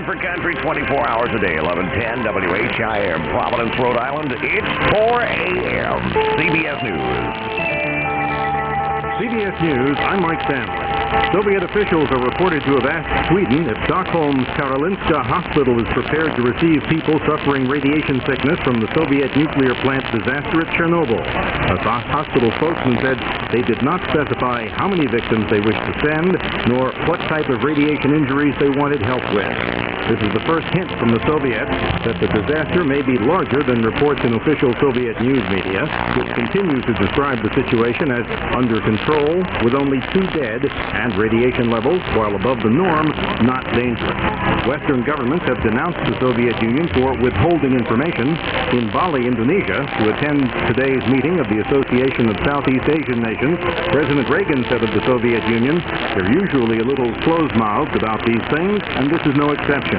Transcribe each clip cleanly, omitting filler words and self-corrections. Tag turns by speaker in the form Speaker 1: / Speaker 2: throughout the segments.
Speaker 1: for country 24 hours a day, 1110 WHIM, Providence, Rhode Island. It's 4 a.m. CBS News.
Speaker 2: CBS News, I'm Mike Stanley. Soviet officials are reported to have asked Sweden if Stockholm's Karolinska Hospital is prepared to receive people suffering radiation sickness from the Soviet nuclear plant disaster at Chernobyl. A hospital spokesman said they did not specify how many victims they wished to send, nor what type of radiation injuries they wanted help with. This is the first hint from the Soviets that the disaster may be larger than reports in official Soviet news media, which continue to describe the situation as under control, with only 2 dead, and radiation levels, while above the norm, not dangerous. Western governments have denounced the Soviet Union for withholding information. In Bali, Indonesia, to attend today's meeting of the Association of Southeast Asian Nations, President Reagan said of the Soviet Union, "They're usually a little closed-mouthed about these things, and this is no exception."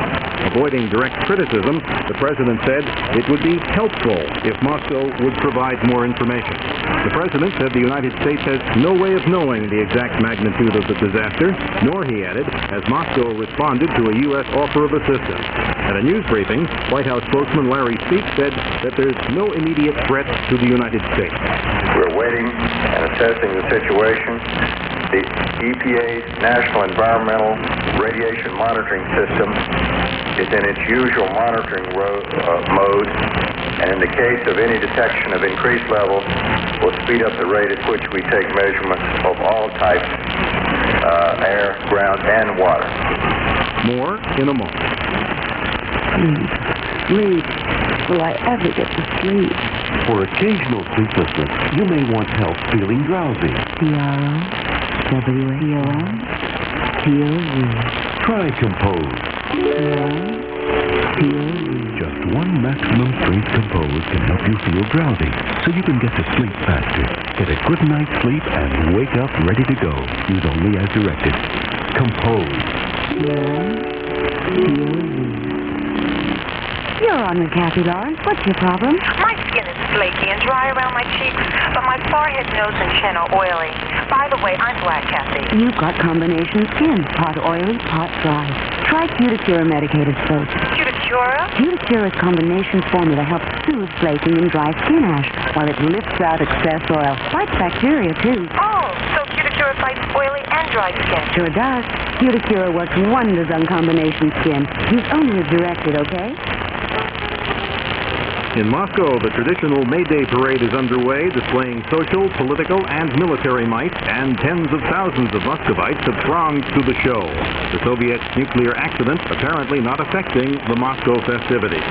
Speaker 2: Avoiding direct criticism, the president said it would be helpful if Moscow would provide more information. The president said the United States has no way of knowing the exact magnitude of the disaster, nor, he added, has Moscow responded to a U.S. offer of assistance. At a news briefing, White House spokesman Larry Speak said that there's no immediate threat to the United States.
Speaker 3: We're waiting and assessing the situation. The EPA's National Environmental Radiation Monitoring System is in its usual monitoring mode, and in the case of any detection of increased levels, we'll speed up the rate at which we take measurements of all types, air, ground, and water.
Speaker 2: More in a moment.
Speaker 4: Sleep. Will I ever get to sleep?
Speaker 5: For occasional sleeplessness, you may want help feeling drowsy.
Speaker 4: PRO.
Speaker 5: Try Compose. Just 1 maximum strength Compose can help you feel drowsy, so you can get to sleep faster. Get a good night's sleep and wake up ready to go. Use only as directed. Compose.
Speaker 4: You're on with Kathy Lawrence. What's your problem?
Speaker 6: My skin is flaky and dry around my cheeks, but my forehead, nose, and chin are oily. By the way, I'm black, Kathy.
Speaker 4: You've got combination skin. Part oily, part dry. Try Cuticura medicated soap.
Speaker 6: Cuticura?
Speaker 4: Cuticura's combination formula helps soothe flaking and dry skin ash, while it lifts out excess oil. Fights bacteria, too.
Speaker 6: Oh, so Cuticura fights oily and dry skin.
Speaker 4: Sure does. Cuticura works wonders on combination skin. Use only as directed, okay?
Speaker 2: In Moscow, the traditional May Day parade is underway, displaying social, political, and military might, and tens of thousands of Muscovites have thronged to the show. The Soviet nuclear accident apparently not affecting the Moscow festivities.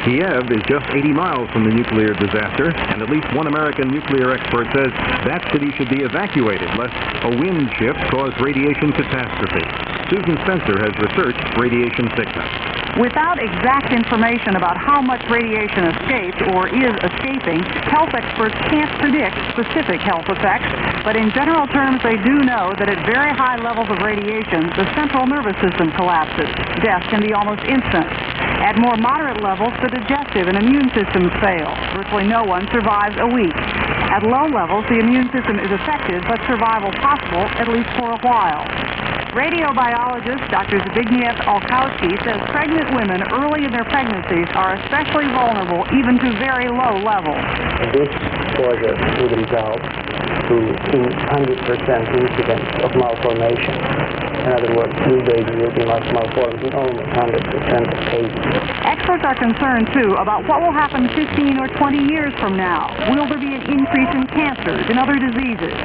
Speaker 2: Kiev is just 80 miles from the nuclear disaster, and at least one American nuclear expert says that city should be evacuated lest a wind shift cause radiation catastrophe. Susan Spencer has researched radiation sickness.
Speaker 7: Without exact information about how much radiation escaped or is escaping, health experts can't predict specific health effects, but in general terms they do know that at very high levels of radiation, the central nervous system collapses. Death can be almost instant. At more moderate levels, the digestive and immune systems fail. Virtually no one survives a week. At low levels, the immune system is effective, but survival possible, at least for a while. Radiobiologist Dr. Zbigniew Olkowski says pregnant women early in their pregnancies are especially vulnerable even to very low levels.
Speaker 8: This exposure would result to 100% incidence of malformation. In other words, new babies will be malformed in almost 100% of cases.
Speaker 7: Experts are concerned, too, about what will happen 15 or 20 years from now. Will there be an increase in cancers and other diseases?